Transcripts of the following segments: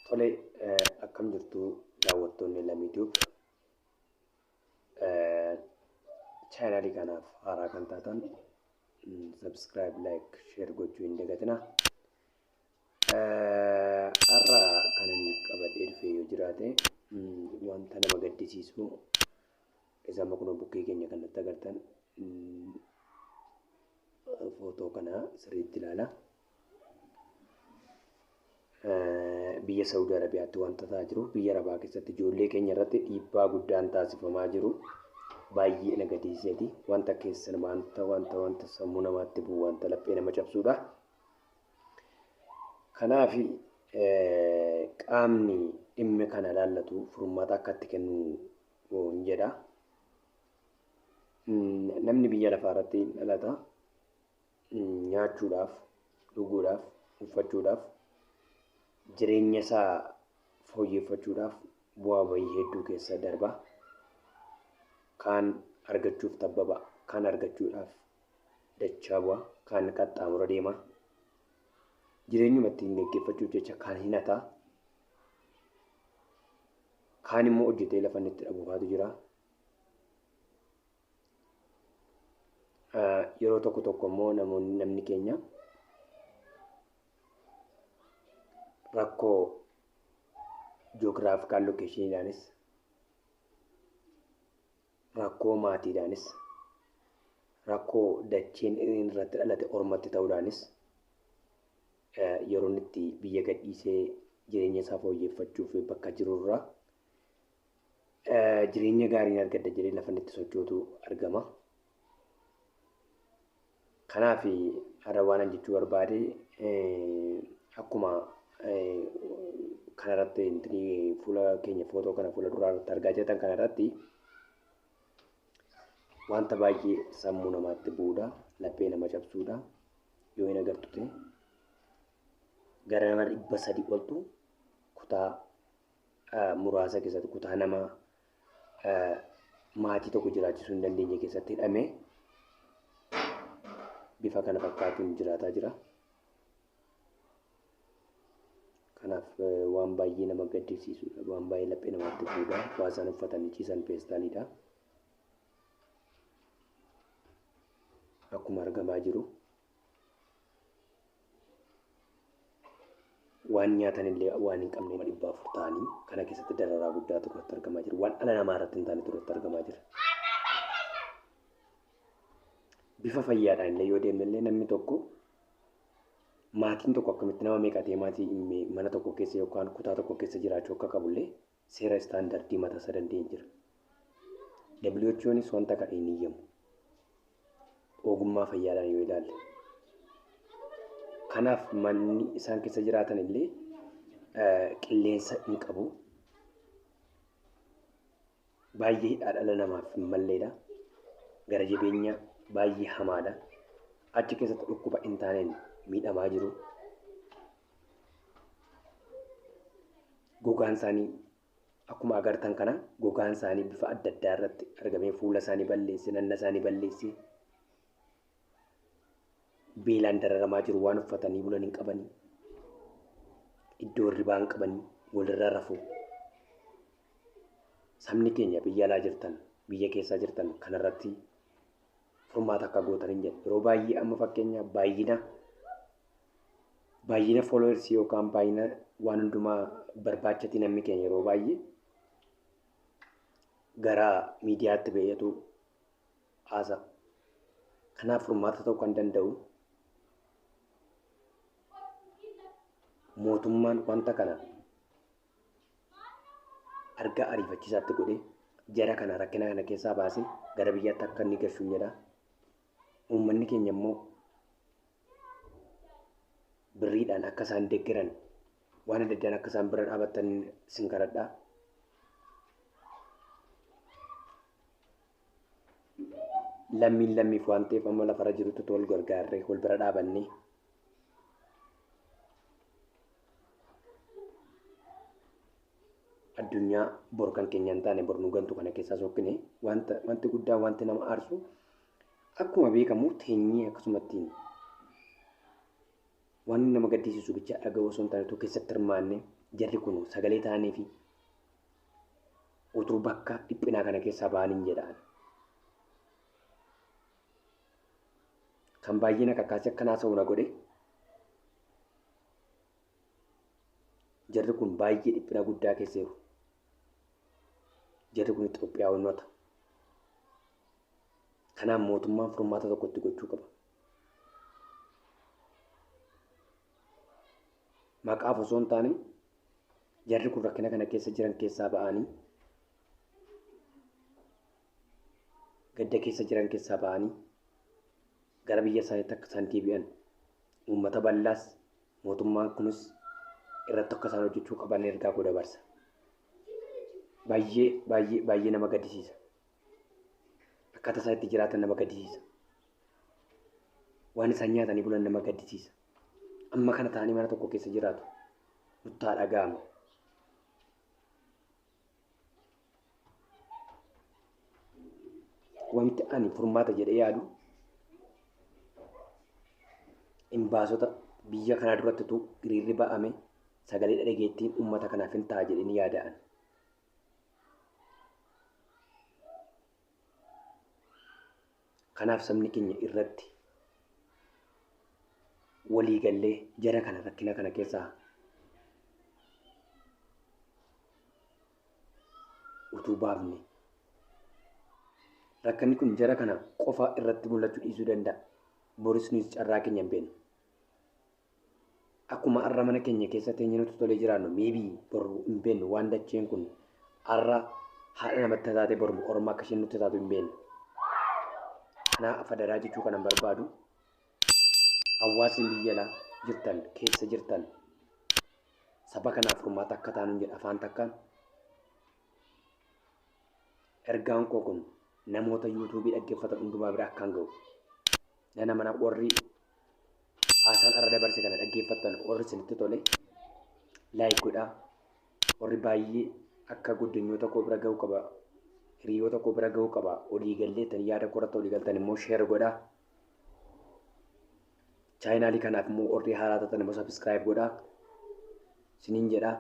Tole, akkam jirtu daawwattoonni Lamii chaanalii kanaaf haaraa kan taatan subscribe, like, share gochuu hin dagatinaa. Har'a kan inni qabadhee dhufee yoo jiraate wanta nama gaddisiisu isa makuna bukkee keenya kanatti agartan footoo kana sirriitti ilaala. Biyya Saudi Arabiyaatti wanta ta'aa jiru, biyya Arabaa keessatti ijoollee keenya irratti dhiibbaa guddaan taasifamaa jiru baay'ee na gaddisiiseeti. Wanta keessan wanta sammuu namaatti bu'u, wanta laphee nama cabsuudha. Kanaaf qaamni dhimmi kana ilaallatu furmaata akka itti kennu hin jedha. Namni biyya lafaa irratti dhalata nyaachuudhaaf, dhuguudhaaf, uffachuudhaaf, jireenya isaa fooyyeffachuudhaaf bu'aa bahii hedduu keessa darba. Kaan argachuuf tabbaba, kaan argachuudhaaf dachaa bu'a, kaan qaxxaamura deema. Jireenyuma ittiin gaggeeffachuuf jecha kaan hinata, kaan immoo hojjetee lafa inni itti dhabuufaatu jira. Yeroo tokko immoo namni keenya rakkoo ji'oogiraafikaal lokeeshiniidhaanis, rakkoo maatiidhaanis, rakkoo dacheen irratti dhalate ormatti ta'uudhaanis yeroo inni itti biyya gadhiisee jireenya isaa fooyyeffachuuf bakka jirurraa jireenya gaarii argadda jedhee lafa inni itti sochootu argama. Kanaaf har'a waan jechuu barbaade akkuma kanarratti fuula keenya footoo kana fuula duraa irratti argaa jirtan kanarratti wanta baay'ee sammuu namaatti bu'uudha, laphee nama cabsuudha. Yoo hin agartu ta'e gara nama 300 oltu kutaa muraasa keessatti kutaa nama maatii tokko jiraachisuu hin dandeenye keessatti hidhamee bifa kana fakkaatuun jiraataa jira. Kanaaf waan baay'ee nama gaddisiisuudha, waan baay'ee laphee namaatti bu'uudha. Waa isaan uffatanii ciisan peestaaliidha. Akkuma argamaa jiru waan nyaatan illee waan hin qabne 400 ta'anii kana keessatti dararaa guddaatu irratti argamaa jira. Waan dhala namaa irratti hin taane irratti argamaa jira. Bifa fayyaadhaan illee yoo deemne illee namni tokko maatiin tokko akkamitti nama meeqatee maatii mana tokko keessa yookaan kutaa tokko keessa jiraachuu akka qabu illee seera istaandardii mataa isaa danda'ee jira. WHO'nis wanta kana hin eeyyamu. Ogummaa fayyaadhaan yoo ilaalle. Kanaaf manni isaan keessa jiraatan illee qilleensa hin qabu. Baay'ee hidhaa dhala namaaf hin malleedha. Gara jabeenya baay'ee hamaadha. Achi keessatti dhukkuba hin taaneen miidhamaa jiru. Gogaan isaanii akkuma agartan kana gogaan isaanii bifa adda addaa irratti argamee fuula isaanii balleesse, nanna isaanii balleesse. Beelaan dararamaa jiru, waan uffatanii bulan hin qabanii, iddoo hirribaa hin qabanii, walirra rafuu. Sabni keenya biyya alaa jirtan, biyya keessaa jirtan kanarratti furmaata akka gootan hin jedhu. Yeroo baay'ee amma fakkeenya baay'ina followers yookaan baay'ina waan hundumaa barbaachati namni keenya yeroo baay'ee gara miidiyaatti ba'eetu haasa. Kanaaf furmaata ta'uu kan danda'u mootummaan wanta kana argaa ariifachiisaatti godhee jara kana rakkina kana keessaa baasee gara biyyaatti akka inni gashu jedha. Uummanni keenya immoo birriidhaan akka isaan deeggaran waan adda addaan akka isaan bira dhaabatan sin kadhadha. Lammiif waan ta'eef amma lafarra jirutti wal gargaarree wal bira dhaabannee addunyaa bor kan keenya hin taane bor nu gantu kana keessaa sokkine wanti guddaan wanti nama aarsu akkuma beekamu teenyee akkasumatti waan nama gaddisiisu bicha dhaga'uu osoo hin taane tokko keessatti hirmaanne jarri kun sagalee ta'anii fi utuu bakka dhiphinaa kana keessaa ba'aniin jedhaan. Kan baay'ee na kakaase akkanaa ta'uu na godhe jarri kun baay'ee dhiphina guddaa keessa jiru. Jarri kun Itoophiyaawwannoota. Kanaaf mootummaan furmaata tokkotti gochuu qaba. Maqaaf osoo hin taane jarri kun rakkina kana keessa jiran keessaa ba'anii gadda keessa jiran keessaa ba'anii gara biyya isaaniitti akka isaan deebi'an uummata bal'aas mootummaan kunis irratti akka isaan hojjechuu qaban ergaa godha barsa. Baay'ee nama gaddisiisa. Akkaataa isaan itti jiraatan nama gaddisiisa. Waan isaan nyaatanii bulan nama gaddisiisa. Amma kana ta'anii mana tokko keessa jiraatu nutti haa dhaga'amu. Wanti ani furmaata jedhee yaadu imbaasota biyya kana duratti tu hiriirri ba'ame sagalee dhageettiin uummata kanaaf hin ta'a jedhanii yaada'an. Kanaaf sabni keenya irratti walii gallee jara kana rakkina kana keessaa utuu baafne rakkanni kun jara kana qofa irratti mul'achuu dhiisuu danda'a. Boris nuyi carraa keenya hin beeknu. Akkuma har'a mana keenya keessa teenyee nuti tolee jiraannu miibii boru hin beeknu waan dacheen kun har'a haadha namatti taate boru ormaa akka isheen nutti taatu hin beeknu. Kanaaf fadaraa jechuu kanan barbaadu hawaasni biyya alaa jirtan keessa jirtan saba kanaaf furmaata akka taanuun jedha afaan takkaan. Ergaan koo kun namoota yuutuubii dhaggeeffatan hundumaa bira akkaan ga'u. Nana mana warri haasaan irra dabarse kana dhaggeeffatan warri isinitti tole laayik godhaa. Warri baay'ee akka guddinyoota koo bira ga'uu qaba. Hiriyoota koo bira ga'uu qaba. Olii galleetan yaada korratti olii galtan immoo sheer godhaa. Chaayinaalii kanaaf immoo warri haaraa taatan immoo sabiskiraayib godhaa. Siniin jedhaa.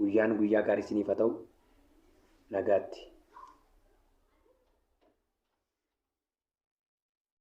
Guyyaan guyyaa gaarii siniif haa ta'u. Nagaatti.